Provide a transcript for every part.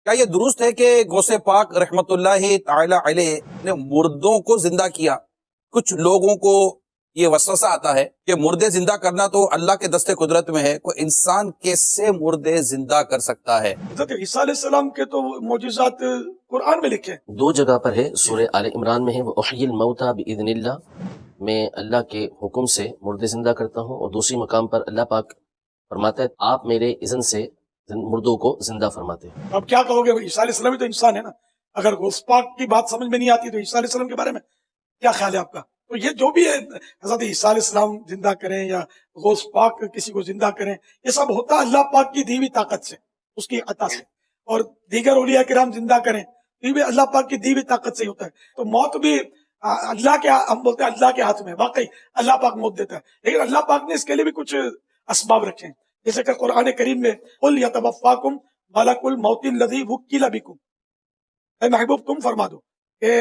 کیا یہ درست ہے کہ غوث پاک رحمت اللہ تعالی علیہ نے مردوں کو زندہ کیا؟ کچھ لوگوں کو یہ وسوسہ آتا ہے کہ مردے زندہ کرنا تو اللہ کے دست قدرت میں ہے، کوئی انسان کیسے مردے زندہ کر سکتا ہے؟ حضرت عیسیٰ علیہ السلام کے تو معجزات قرآن میں لکھے ہیں۔ 2 جگہ پر ہے، سورہ آل عمران میں ہے وَأُحْيِي الْمَوْتَى بِإِذْنِ اللَّهِ، میں اللہ کے حکم سے مردے زندہ کرتا ہوں، اور دوسری مقام پر اللہ پاک فرماتا ہے آپ میرے اذن سے مردوں کو زندہ فرماتے ہیں۔ اب کیا کہو گے؟ عیسیٰ علیہ السلام بھی تو انسان ہے نا۔ اگر غوث پاک کی بات سمجھ میں نہیں آتی تو عیسیٰ علیہ السلام کے بارے میں کیا خیال ہے آپ کا؟ تو یہ جو بھی ہے حضرت عیسیٰ علیہ السلام زندہ کریں یا غوث پاک کسی کو زندہ کریں، یہ سب ہوتا اللہ پاک کی دی ہوئی طاقت سے، اس کی عطا سے، اور دیگر اولیاء کرام زندہ کریں یہ بھی اللہ پاک کی دی ہوئی طاقت سے ہی ہوتا ہے۔ تو موت بھی اللہ کے، ہم بولتے ہیں اللہ کے ہاتھ میں، واقعی اللہ پاک موت دیتا ہے، لیکن اللہ پاک نے اس کے لیے بھی کچھ اسباب رکھے ہیں، جیسے کہ قرآن کریم میں قُلْ يَتَوَفَّاكُمْ مَلَكُ الْمَوْتِ الَّذِي وُكِّلَ بِكُمْ، اے محبوب تم فرما دو کہ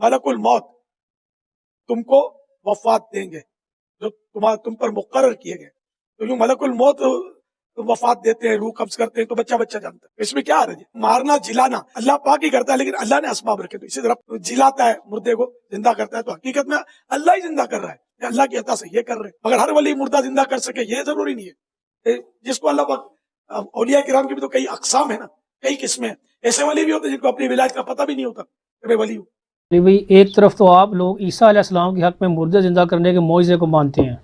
ملک الموت تم کو وفات دیں گے جو تم پر مقرر کیے گئے۔ تو یوں ملک الموت وفات دیتے ہیں، روح قبض کرتے ہیں، تو بچہ بچہ جانتا ہے، اس میں کیا حرج ہے؟ مارنا جلانا اللہ پاک ہی کرتا ہے، لیکن اللہ نے اسباب رکھے، تو اسی طرح جلاتا ہے مردے کو، زندہ کرتا ہے، تو حقیقت میں اللہ ہی زندہ کر رہا ہے، اللہ کی عطا سے یہ کر رہے ہیں۔ مگر ہر ولی مردہ زندہ کر سکے یہ ضروری نہیں ہے، جس کو اللہ پاک، اولیاء کرام کی بھی تو کئی اقسام ہیں نا، کئی قسمیں ہیں، ایسے ولی بھی ہوتے ہیں جن کو اپنی ولایت کا پتہ بھی نہیں ہوتا کہ میں ولی ہوں۔ بھائی ایک طرف تو آپ لوگ عیسیٰ علیہ السلام کے حق میں مردے زندہ کرنے کے معجزے کو مانتے ہیں،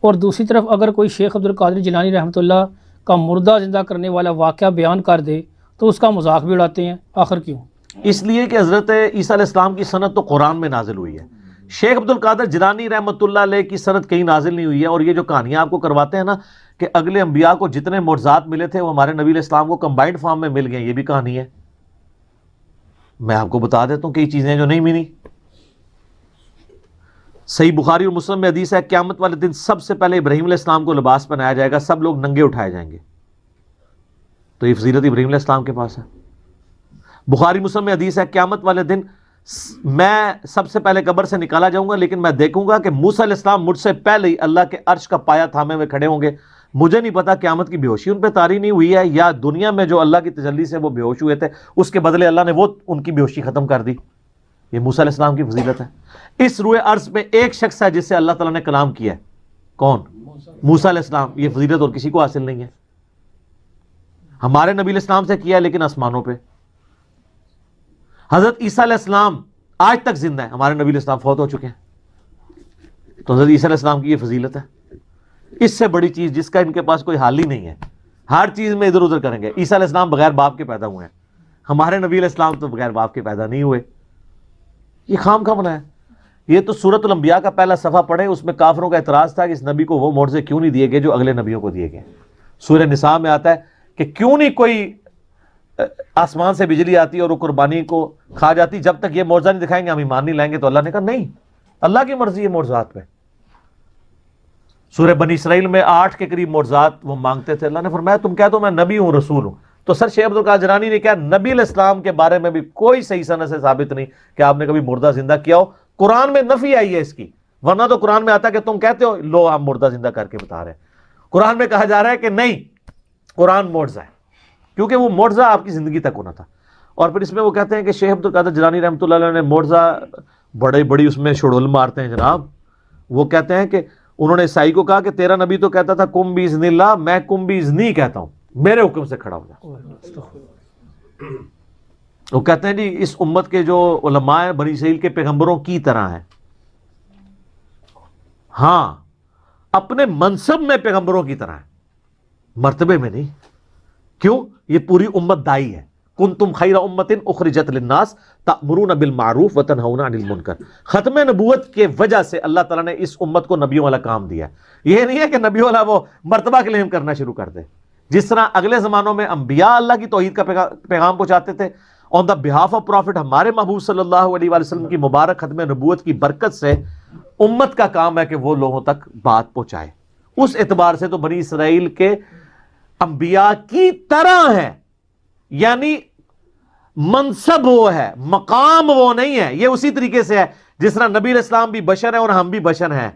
اور دوسری طرف اگر کوئی شیخ عبد القادر جیلانی رحمۃ اللہ کا مردہ زندہ کرنے والا واقعہ بیان کر دے تو اس کا مذاق بھی اڑاتے ہیں، آخر کیوں؟ اس لیے کہ حضرت عیسیٰ علیہ السلام کی سند تو قرآن میں نازل ہوئی ہے، شیخ عبد القادر جیلانی رحمۃ اللہ علیہ کی سند کہیں نازل نہیں ہوئی ہے، اور یہ جو کہانیاں آپ کو کرواتے ہیں نا کہ اگلے انبیاء کو جتنے معجزات ملے تھے وہ ہمارے نبی علیہ السلام کو کمبائنڈ فارم میں مل گئے، یہ بھی کہانی ہے۔ میں آپ کو بتا دیتا ہوں کئی چیزیں جو نہیں ملی۔ صحیح بخاری اور مسلم میں حدیث ہے قیامت والے دن سب سے پہلے ابراہیم علیہ السلام کو لباس پہنایا جائے گا، سب لوگ ننگے اٹھائے جائیں گے، تو یہ فضیلت ابراہیم علیہ السلام کے پاس ہے۔ بخاری مسلم میں حدیث ہے قیامت والے دن میں سب سے پہلے قبر سے نکالا جاؤں گا، لیکن میں دیکھوں گا کہ موسیٰ علیہ السلام مجھ سے پہلے ہی اللہ کے عرش کا پایا تھامے ہوئے کھڑے ہوں گے۔ مجھے نہیں پتا قیامت کی بے ہوشی ان پہ طاری نہیں ہوئی ہے یا دنیا میں جو اللہ کی تجلی سے وہ بے ہوش ہوئے تھے اس کے بدلے اللہ نے وہ ان کی بے ہوشی ختم کر دی۔ یہ موسیٰ علیہ السلام کی فضیلت ہے۔ اس روئے عرض پہ ایک شخص ہے جس سے اللہ تعالیٰ نے کلام کیا ہے، کون؟ موسیٰ علیہ السلام۔ یہ فضیلت اور کسی کو حاصل نہیں ہے، ہمارے نبی علیہ السلام سے کیا ہے لیکن آسمانوں پہ۔ حضرت عیسیٰ علیہ السلام آج تک زندہ ہے، ہمارے نبی علیہ السلام فوت ہو چکے ہیں، تو حضرت عیسیٰ علیہ السلام کی یہ فضیلت ہے۔ اس سے بڑی چیز جس کا ان کے پاس کوئی حال ہی نہیں ہے، ہر چیز میں ادھر ادھر کریں گے۔ عیسیٰ علیہ السلام بغیر باپ کے پیدا ہوئے ہیں، ہمارے نبی علیہ السلام تو بغیر باپ کے پیدا نہیں ہوئے، یہ خام خواہ بنایا۔ یہ تو سورۃ الانبیاء کا پہلا صفحہ پڑھیں، اس میں کافروں کا اعتراض تھا کہ اس نبی کو وہ معجزے کیوں نہیں دیے گئے جو اگلے نبیوں کو دیے گئے۔ سورہ نساء میں آتا ہے کہ کیوں نہیں کوئی آسمان سے بجلی آتی اور وہ قربانی کو کھا جاتی، جب تک یہ معجزہ نہیں دکھائیں گے ہم ایمان نہیں لائیں گے۔ تو اللہ نے کہا نہیں، اللہ کی مرضی ہے معجزات پہ۔ سورہ بنی اسرائیل میں 8 کے قریب معجزات وہ مانگتے تھے، اللہ نے فرمایا تم کہہ دو میں نبی ہوں، رسول ہوں۔ تو سر شیخ عبد القادر جیلانی نے کہا نبی علیہ السلام کے بارے میں بھی کوئی صحیح سند سے ثابت نہیں کہ آپ نے کبھی مردہ زندہ کیا ہو، قرآن میں نفی آئی ہے اس کی، ورنہ تو قرآن میں آتا کہ تم کہتے ہو لو ہم مردہ زندہ کر کے بتا رہے ہیں، قرآن میں کہا جا رہا ہے کہ نہیں، قرآن معجزہ ہے، کیونکہ وہ معجزہ آپ کی زندگی تک ہونا تھا۔ اور پھر اس میں وہ کہتے ہیں کہ شیخ عبد القادر جیلانی رحمۃ اللہ علیہ نے معجزہ بڑی اس میں شڑول مارتے ہیں جناب۔ وہ کہتے ہیں کہ انہوں نے عیسائی کو کہا کہ تیرا نبی تو کہتا تھا کم باذن اللہ، میں کم باذنی کہتا ہوں، میرے حکم سے کھڑا ہو جا۔ وہ کہتے ہیں جی اس امت کے جو علماء ہیں بنی اسرائیل کے پیغمبروں کی طرح ہیں، ہاں اپنے منصب میں پیغمبروں کی طرح ہیں، مرتبے میں نہیں۔ کیوں؟ یہ پوری امت دائی ہے۔ کنتم خیر امت اخرجت للناس تأمرون بالمعروف وتنہون عن المنکر۔ ختم نبوت کے وجہ سے اللہ تعالیٰ نے اس امت کو نبیوں والا کام دیا ہے۔ یہ نہیں ہے کہ نبیوں والا وہ مرتبہ کلیم کرنا شروع کر دے، جس طرح اگلے زمانوں میں انبیاء اللہ کی توحید کا پیغام پہنچاتے تھے، آن دا بہاف آف پروفٹ ہمارے محبوب صلی اللہ علیہ وآلہ وسلم کی مبارک ختم نبوت کی برکت سے امت کا کام ہے کہ وہ لوگوں تک بات پہنچائے۔ اس اعتبار سے تو بنی اسرائیل کے انبیاء کی طرح ہے، یعنی منصب وہ ہے، مقام وہ نہیں ہے۔ یہ اسی طریقے سے ہے جس طرح نبی علیہ السلام بھی بشر ہیں اور ہم بھی بشر ہیں،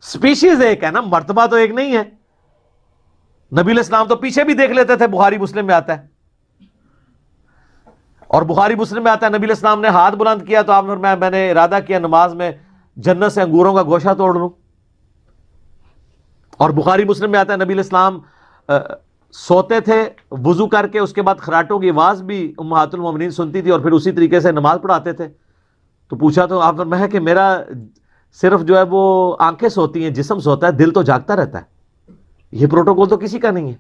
سپیشیز ایک ہے نا، مرتبہ تو ایک نہیں ہے۔ نبی علیہ السلام تو پیچھے بھی دیکھ لیتے تھے، بخاری مسلم میں آتا ہے اور بخاری مسلم میں آتا ہے نبی علیہ السلام نے ہاتھ بلند کیا تو آپ نے فرمایا میں نے ارادہ کیا نماز میں جنت سے انگوروں کا گوشہ توڑ لوں. اور بخاری مسلم میں آتا ہے نبی علیہ السلام سوتے تھے وضو کر کے, اس کے بعد خراٹوں کی آواز بھی امہات المومنین سنتی تھی اور پھر اسی طریقے سے نماز پڑھاتے تھے. تو پوچھا تو آپ نے فرمایا کہ میرا صرف جو ہے وہ آنکھیں سوتی ہیں, جسم سوتا ہے, دل تو جاگتا رہتا ہے. یہ پروٹوکول تو کسی کا نہیں ہے.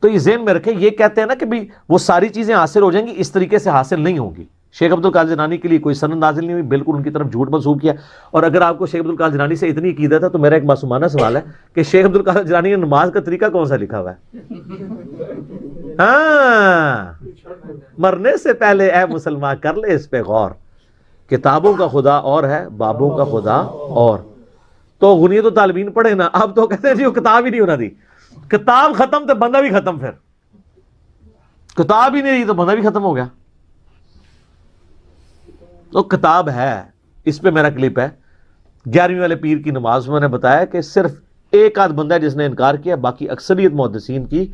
تو یہ ذہن میں رکھیں, یہ کہتے ہیں نا کہ بھی وہ ساری چیزیں حاصل ہو جائیں گی, اس طریقے سے حاصل نہیں ہوگی. شیخ عبد القادر جیلانی کے لیے کوئی سند نازل نہیں ہوئی, بالکل ان کی طرف جھوٹ منسوب کیا. اور اگر آپ کو شیخ عبد القادر جیلانی سے اتنی عقیدت ہے تو میرا ایک معصومانہ سوال ہے کہ شیخ عبد القادر جیلانی نے نماز کا طریقہ کون سا لکھا ہوا ہے؟ ہاں, مرنے سے پہلے اے مسلمان کر لے اس پہ غور, کتابوں کا خدا اور ہے, بابوں کا خدا اور. تو غنیت الطالبین پڑھے نا, اب تو کہتے ہیں جی وہ کتاب ہی نہیں ہونا دی. کتاب ختم تو بندہ بھی ختم, پھر کتاب ہی نہیں رہی تو بندہ بھی ختم ہو گیا. تو کتاب ہے, اس پہ میرا کلپ ہے 11ویں والے پیر کی نماز میں نے بتایا کہ صرف ایک آدھ بندہ ہے جس نے انکار کیا, باقی اکثریت محدثین کی,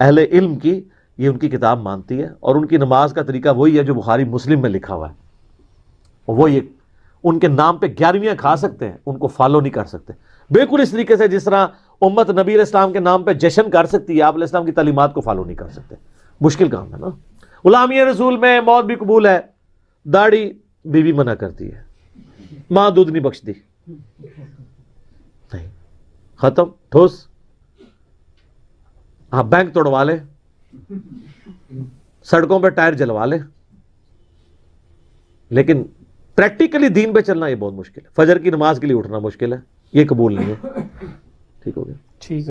اہل علم کی, یہ ان کی کتاب مانتی ہے. اور ان کی نماز کا طریقہ وہی ہے جو بخاری مسلم میں لکھا ہوا ہے. وہ یہ ان کے نام پہ 11ویں کھا سکتے ہیں, ان کو فالو نہیں کر سکتے. بالکل اس طریقے سے جس طرح امت نبی علیہ السلام کے نام پہ جشن کر سکتی ہے, آپ علیہ السلام کی تعلیمات کو فالو نہیں کر سکتے. مشکل کام ہے نا. غلامی رسول میں موت بھی قبول ہے, داڑھی بیوی منع کرتی ہے, ماں دودھ نہیں بخشتی, نہیں, ختم, ٹھوس. ہاں بینک توڑوا لے, سڑکوں پہ ٹائر جلوا لے, لیکن پریکٹیکلی دین پہ چلنا یہ بہت مشکل ہے. فجر کی نماز کے لیے اٹھنا مشکل ہے, یہ قبول نہیں ہے. ٹھیک ہو گیا. ٹھیک ہے.